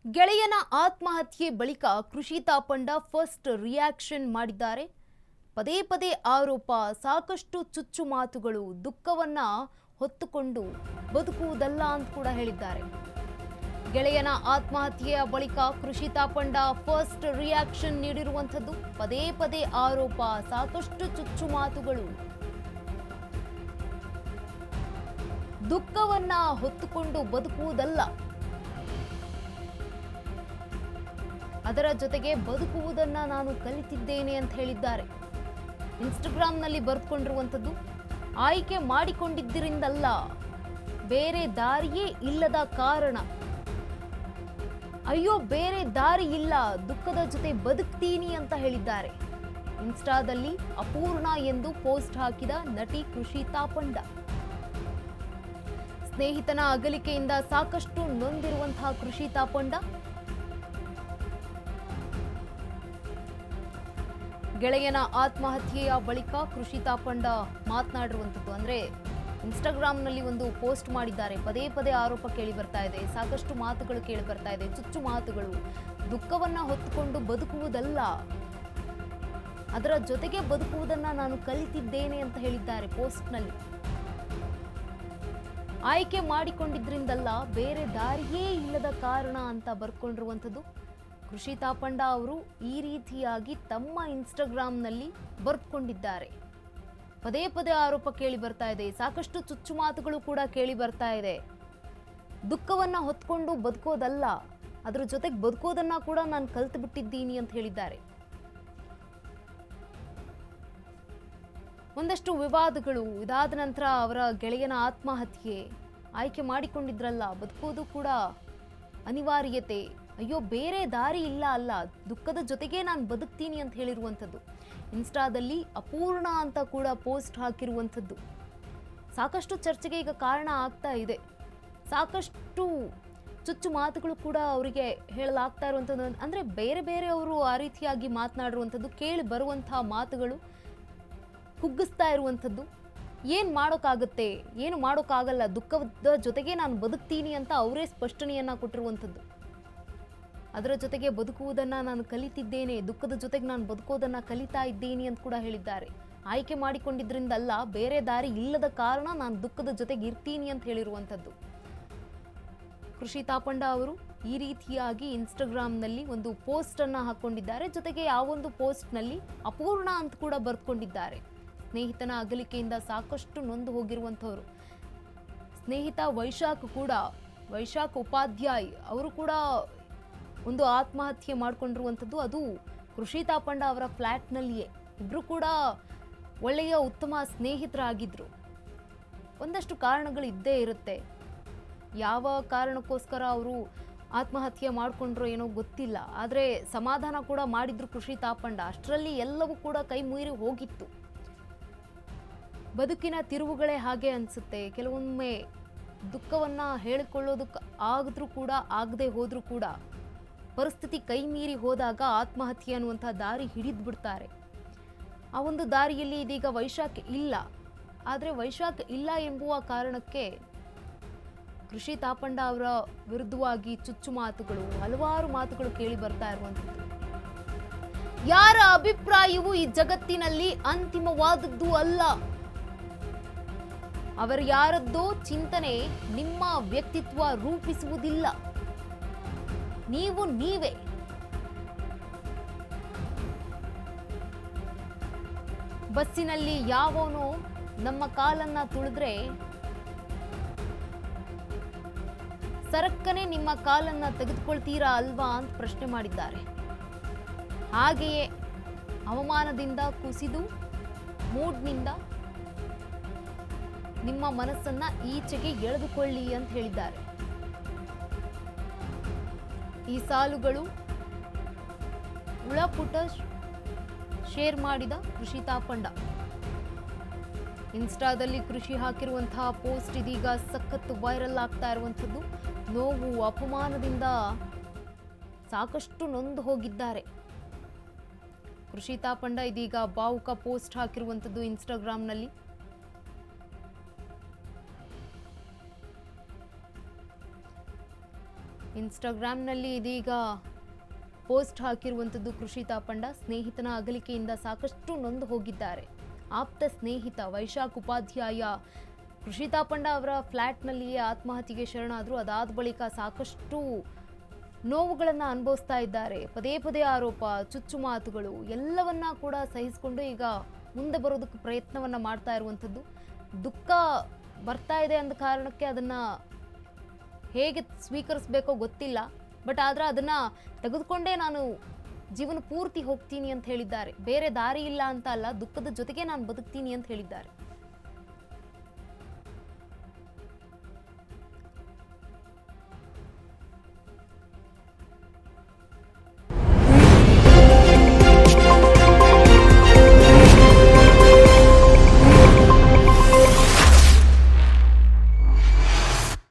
ಗೆಳೆಯನ ಆತ್ಮಹತ್ಯೆ ಬಳಿಕ ಕೃಷಿ ತಾಪಂಡ ಫಸ್ಟ್ ರಿಯಾಕ್ಷನ್ ಮಾಡಿದ್ದಾರೆ. ಪದೇ ಪದೇ ಆರೋಪ, ಸಾಕಷ್ಟು ಚುಚ್ಚು ಮಾತುಗಳು, ದುಃಖವನ್ನ ಹೊತ್ತುಕೊಂಡು ಬದುಕುವುದಲ್ಲ ಅಂತ ಕೂಡ ಹೇಳಿದ್ದಾರೆ. ಗೆಳೆಯನ ಆತ್ಮಹತ್ಯೆಯ ಬಳಿಕ ಕೃಷಿ ತಾಪಂಡ ಫಸ್ಟ್ ರಿಯಾಕ್ಷನ್ ನೀಡಿರುವಂಥದ್ದು. ಪದೇ ಪದೇ ಆರೋಪ, ಸಾಕಷ್ಟು ಚುಚ್ಚು ಮಾತುಗಳು, ದುಃಖವನ್ನ ಹೊತ್ತುಕೊಂಡು ಬದುಕುವುದಲ್ಲ, ಅದರ ಜೊತೆಗೆ ಬದುಕುವುದನ್ನ ನಾನು ಕಲಿತಿದ್ದೇನೆ ಅಂತ ಹೇಳಿದ್ದಾರೆ. ಇನ್ಸ್ಟಾಗ್ರಾಂನಲ್ಲಿ ಬರೆದುಕೊಂಡಿರುವಂಥದ್ದು, ಆಯ್ಕೆ ಮಾಡಿಕೊಂಡಿದ್ದರಿಂದಲ್ಲ, ಬೇರೆ ದಾರಿಯೇ ಇಲ್ಲದ ಕಾರಣ. ಅಯ್ಯೋ ಬೇರೆ ದಾರಿ ಇಲ್ಲ, ದುಃಖದ ಜೊತೆ ಬದುಕ್ತೀನಿ ಅಂತ ಹೇಳಿದ್ದಾರೆ. ಇನ್ಸ್ಟಾದಲ್ಲಿ ಅಪೂರ್ಣ ಎಂದು ಪೋಸ್ಟ್ ಹಾಕಿದ ನಟಿ ಕೃಷಿ ತಾಪಂಡ. ಸ್ನೇಹಿತನ ಅಗಲಿಕೆಯಿಂದ ಸಾಕಷ್ಟು ನೊಂದಿರುವಂತಹ ಕೃಷಿ ತಾಪಂಡ ಗೆಳೆಯನ ಆತ್ಮಹತ್ಯೆಯ ಬಳಿಕ ಕೃಷಿ ತಾಪಂಡ ಮಾತನಾಡಿರುವಂಥದ್ದು. ಅಂದ್ರೆ ಇನ್ಸ್ಟಾಗ್ರಾಂನಲ್ಲಿ ಒಂದು ಪೋಸ್ಟ್ ಮಾಡಿದ್ದಾರೆ. ಪದೇ ಪದೇ ಆರೋಪ ಕೇಳಿ ಬರ್ತಾ ಇದೆ, ಸಾಕಷ್ಟು ಮಾತುಗಳು ಕೇಳಿ ಬರ್ತಾ ಇದೆ, ಚುಚ್ಚು ಮಾತುಗಳು, ದುಃಖವನ್ನ ಹೊತ್ತುಕೊಂಡು ಬದುಕುವುದಲ್ಲ, ಅದರ ಜೊತೆಗೆ ಬದುಕುವುದನ್ನ ನಾನು ಕಲಿತಿದ್ದೇನೆ ಅಂತ ಹೇಳಿದ್ದಾರೆ ಪೋಸ್ಟ್ನಲ್ಲಿ. ಆಯ್ಕೆ ಮಾಡಿಕೊಂಡಿದ್ರಿಂದಲ್ಲ, ಬೇರೆ ದಾರಿಯೇ ಇಲ್ಲದ ಕಾರಣ ಅಂತ ಬರ್ಕೊಂಡಿರುವಂಥದ್ದು. ಕೃಷಿ ತಾಪಂಡ ಅವರು ಈ ರೀತಿಯಾಗಿ ತಮ್ಮ ಇನ್ಸ್ಟಾಗ್ರಾಂನಲ್ಲಿ ಬರೆದುಕೊಂಡಿದ್ದಾರೆ. ಪದೇ ಪದೇ ಆರೋಪ ಕೇಳಿ ಬರ್ತಾ ಇದೆ, ಸಾಕಷ್ಟು ಚುಚ್ಚು ಮಾತುಗಳು ಕೂಡ ಕೇಳಿ ಬರ್ತಾ ಇದೆ. ದುಃಖವನ್ನ ಹೊತ್ಕೊಂಡು ಬದುಕೋದಲ್ಲ, ಅದ್ರ ಜೊತೆಗೆ ಬದುಕೋದನ್ನ ಕೂಡ ನಾನು ಕಲ್ತು ಬಿಟ್ಟಿದ್ದೀನಿ ಅಂತ ಹೇಳಿದ್ದಾರೆ. ಒಂದಷ್ಟು ವಿವಾದಗಳು ಇದಾದ ನಂತರ ಅವರ ಗೆಳೆಯನ ಆತ್ಮಹತ್ಯೆ, ಆಯ್ಕೆ ಮಾಡಿಕೊಂಡಿದ್ರಲ್ಲ, ಬದುಕೋದು ಕೂಡ ಅನಿವಾರ್ಯತೆ, ಅಯ್ಯೋ ಬೇರೆ ದಾರಿ ಇಲ್ಲ ಅಲ್ಲ, ದುಃಖದ ಜೊತೆಗೆ ನಾನು ಬದುಕ್ತೀನಿ ಅಂತ ಹೇಳಿರುವಂಥದ್ದು. ಇನ್ಸ್ಟಾದಲ್ಲಿ ಅಪೂರ್ಣ ಅಂತ ಕೂಡ ಪೋಸ್ಟ್ ಹಾಕಿರುವಂಥದ್ದು ಸಾಕಷ್ಟು ಚರ್ಚೆಗೆ ಈಗ ಕಾರಣ ಆಗ್ತಾ ಇದೆ. ಸಾಕಷ್ಟು ಚುಚ್ಚು ಮಾತುಗಳು ಕೂಡ ಅವರಿಗೆ ಹೇಳಲಾಗ್ತಾ ಇರುವಂಥದ್ದು. ಅಂದರೆ ಬೇರೆ ಬೇರೆ ಅವರು ಆ ರೀತಿಯಾಗಿ ಮಾತನಾಡಿರುವಂಥದ್ದು, ಕೇಳಿ ಬರುವಂತಹ ಮಾತುಗಳು ಕುಗ್ಗಿಸ್ತಾ ಇರುವಂಥದ್ದು. ಏನು ಮಾಡೋಕ್ಕಾಗುತ್ತೆ, ಏನು ಮಾಡೋಕ್ಕಾಗಲ್ಲ, ದುಃಖದ ಜೊತೆಗೆ ನಾನು ಬದುಕ್ತೀನಿ ಅಂತ ಅವರೇ ಸ್ಪಷ್ಟನೆಯನ್ನು ಕೊಟ್ಟಿರುವಂಥದ್ದು. ಅದರ ಜೊತೆಗೆ ಬದುಕುವುದನ್ನು ನಾನು ಕಲಿತಿದ್ದೇನೆ, ದುಃಖದ ಜೊತೆಗೆ ನಾನು ಬದುಕೋದನ್ನು ಕಲಿತಾ ಇದ್ದೀನಿ ಅಂತ ಕೂಡ ಹೇಳಿದ್ದಾರೆ. ಆಯ್ಕೆ ಮಾಡಿಕೊಂಡಿದ್ರಿಂದಲ್ಲ, ಬೇರೆ ದಾರಿ ಇಲ್ಲದ ಕಾರಣ ನಾನು ದುಃಖದ ಜೊತೆಗೆ ಇರ್ತೀನಿ ಅಂತ ಹೇಳಿರುವಂಥದ್ದು. ಕೃಷಿ ತಾಪಂಡ ಅವರು ಈ ರೀತಿಯಾಗಿ ಇನ್ಸ್ಟಾಗ್ರಾಂನಲ್ಲಿ ಒಂದು ಪೋಸ್ಟನ್ನು ಹಾಕ್ಕೊಂಡಿದ್ದಾರೆ. ಜೊತೆಗೆ ಆ ಒಂದು ಪೋಸ್ಟ್ನಲ್ಲಿ ಅಪೂರ್ಣ ಅಂತ ಕೂಡ ಬರ್ಕೊಂಡಿದ್ದಾರೆ. ಸ್ನೇಹಿತನ ಅಗಲಿಕೆಯಿಂದ ಸಾಕಷ್ಟು ನೊಂದು ಹೋಗಿರುವಂಥವ್ರು. ಸ್ನೇಹಿತ ವೈಶಾಖ್ ಉಪಾಧ್ಯಾಯ್ ಅವರು ಕೂಡ ಒಂದು ಆತ್ಮಹತ್ಯೆ ಮಾಡಿಕೊಂಡಿರುವಂಥದ್ದು. ಅದು ಕೃಷಿ ತಾಪಂಡ ಅವರ ಫ್ಲ್ಯಾಟ್ನಲ್ಲಿಯೇ. ಇಬ್ಬರು ಕೂಡ ಒಳ್ಳೆಯ ಉತ್ತಮ ಸ್ನೇಹಿತರಾಗಿದ್ದರು. ಒಂದಷ್ಟು ಕಾರಣಗಳು ಇದ್ದೇ ಇರುತ್ತೆ. ಯಾವ ಕಾರಣಕ್ಕೋಸ್ಕರ ಅವರು ಆತ್ಮಹತ್ಯೆ ಮಾಡಿಕೊಂಡ್ರೋ ಏನೋ ಗೊತ್ತಿಲ್ಲ. ಆದರೆ ಸಮಾಧಾನ ಕೂಡ ಮಾಡಿದ್ರು ಕೃಷಿ ತಾಪಂಡ. ಅಷ್ಟರಲ್ಲಿ ಎಲ್ಲವೂ ಕೂಡ ಕೈ ಮೀರಿ ಹೋಗಿತ್ತು. ಬದುಕಿನ ತಿರುವುಗಳೇ ಹಾಗೆ ಅನಿಸುತ್ತೆ. ಕೆಲವೊಮ್ಮೆ ದುಃಖವನ್ನು ಹೇಳಿಕೊಳ್ಳೋದಕ್ಕೆ ಆಗಿದ್ರೂ ಕೂಡ, ಆಗದೆ ಹೋದ್ರೂ ಕೂಡ, ಪರಿಸ್ಥಿತಿ ಕೈ ಮೀರಿ ಹೋದಾಗ ಆತ್ಮಹತ್ಯೆ ಅನ್ನುವಂಥ ದಾರಿ ಹಿಡಿದು ಬಿಡ್ತಾರೆ. ಆ ಒಂದು ದಾರಿಯಲ್ಲಿ ಇದೀಗ ವೈಶಾಖ್ ಇಲ್ಲ. ಆದರೆ ವೈಶಾಖ್ ಇಲ್ಲ ಎಂಬುವ ಕಾರಣಕ್ಕೆ ಕೃಷಿ ತಾಪಂಡ ಅವರ ವಿರುದ್ಧವಾಗಿ ಚುಚ್ಚು ಮಾತುಗಳು, ಹಲವಾರು ಮಾತುಗಳು ಕೇಳಿ ಬರ್ತಾ ಇರುವಂಥದ್ದು. ಯಾರ ಅಭಿಪ್ರಾಯವು ಈ ಜಗತ್ತಿನಲ್ಲಿ ಅಂತಿಮವಾದದ್ದು ಅಲ್ಲ. ಅವರ ಯಾರದ್ದೋ ಚಿಂತನೆ ನಿಮ್ಮ ವ್ಯಕ್ತಿತ್ವ ರೂಪಿಸುವುದಿಲ್ಲ. ನೀವು ನೀವೇ. ಬಸ್ಸಿನಲ್ಲಿ ಯಾವನೋ ನಮ್ಮ ಕಾಲನ್ನ ತುಳಿದ್ರೆ ಸರಕ್ಕನೆ ನಿಮ್ಮ ಕಾಲನ್ನ ತೆಗೆದುಕೊಳ್ತೀರಾ ಅಲ್ವಾ ಅಂತ ಪ್ರಶ್ನೆ ಮಾಡಿದ್ದಾರೆ. ಹಾಗೆಯೇ ಅವಮಾನದಿಂದ ಕುಸಿದು ಮೂಡ್ನಿಂದ ನಿಮ್ಮ ಮನಸ್ಸನ್ನ ಈಚೆಗೆ ಎಳೆದುಕೊಳ್ಳಿ ಅಂತ ಹೇಳಿದ್ದಾರೆ. ಈ ಸಾಲುಗಳು ಉಳಪುಟ ಶೇರ್ ಮಾಡಿದ ಕೃಷಿ ತಾಪಂಡ. ಇನ್ಸ್ಟಾದಲ್ಲಿ ಕೃಷಿ ಹಾಕಿರುವಂತಹ ಪೋಸ್ಟ್ ಇದೀಗ ಸಖತ್ ವೈರಲ್ ಆಗ್ತಾ ಇರುವಂಥದ್ದು. ನೋವು, ಅಪಮಾನದಿಂದ ಸಾಕಷ್ಟು ನೊಂದು ಹೋಗಿದ್ದಾರೆ ಕೃಷಿ ತಾಪಂಡ. ಇದೀಗ ಭಾವುಕ ಪೋಸ್ಟ್ ಹಾಕಿರುವಂಥದ್ದು ಇನ್ಸ್ಟಾಗ್ರಾಂನಲ್ಲಿ. ಇನ್ಸ್ಟಾಗ್ರಾಮ್ನಲ್ಲಿ ಇದೀಗ ಪೋಸ್ಟ್ ಹಾಕಿರುವಂಥದ್ದು ಕೃಷಿ ತಾಪಂಡ. ಸ್ನೇಹಿತನ ಅಗಲಿಕೆಯಿಂದ ಸಾಕಷ್ಟು ನೊಂದು ಹೋಗಿದ್ದಾರೆ. ಆಪ್ತ ಸ್ನೇಹಿತ ವೈಶಾಖ್ ಉಪಾಧ್ಯಾಯ ಕೃಷಿ ತಾಪಂಡ ಅವರ ಫ್ಲ್ಯಾಟ್ನಲ್ಲಿಯೇ ಆತ್ಮಹತ್ಯೆಗೆ ಶರಣಾದರು. ಅದಾದ ಬಳಿಕ ಸಾಕಷ್ಟು ನೋವುಗಳನ್ನು ಅನುಭವಿಸ್ತಾ ಇದ್ದಾರೆ. ಪದೇ ಪದೇ ಆರೋಪ, ಚುಚ್ಚು ಮಾತುಗಳು ಎಲ್ಲವನ್ನ ಕೂಡ ಸಹಿಸಿಕೊಂಡು ಈಗ ಮುಂದೆ ಬರೋದಕ್ಕೆ ಪ್ರಯತ್ನವನ್ನ ಮಾಡ್ತಾ ಇರುವಂಥದ್ದು. ದುಃಖ ಬರ್ತಾ ಇದೆ ಅಂದ ಕಾರಣಕ್ಕೆ ಅದನ್ನ ಹೇಗೆ ಸ್ವೀಕರಿಸಬೇಕೋ ಗೊತ್ತಿಲ್ಲ, ಬಟ್ ಆದ್ರೆ ಅದನ್ನ ತೆಗೆದುಕೊಂಡೇ ನಾನು ಜೀವನ ಪೂರ್ತಿ ಹೋಗ್ತೀನಿ ಅಂತ ಹೇಳಿದ್ದಾರೆ. ಬೇರೆ ದಾರಿ ಇಲ್ಲ ಅಂತ ಅಲ್ಲ, ದುಃಖದ ಜೊತೆಗೆ ನಾನು ಬದುಕ್ತೀನಿ ಅಂತ ಹೇಳಿದ್ದಾರೆ.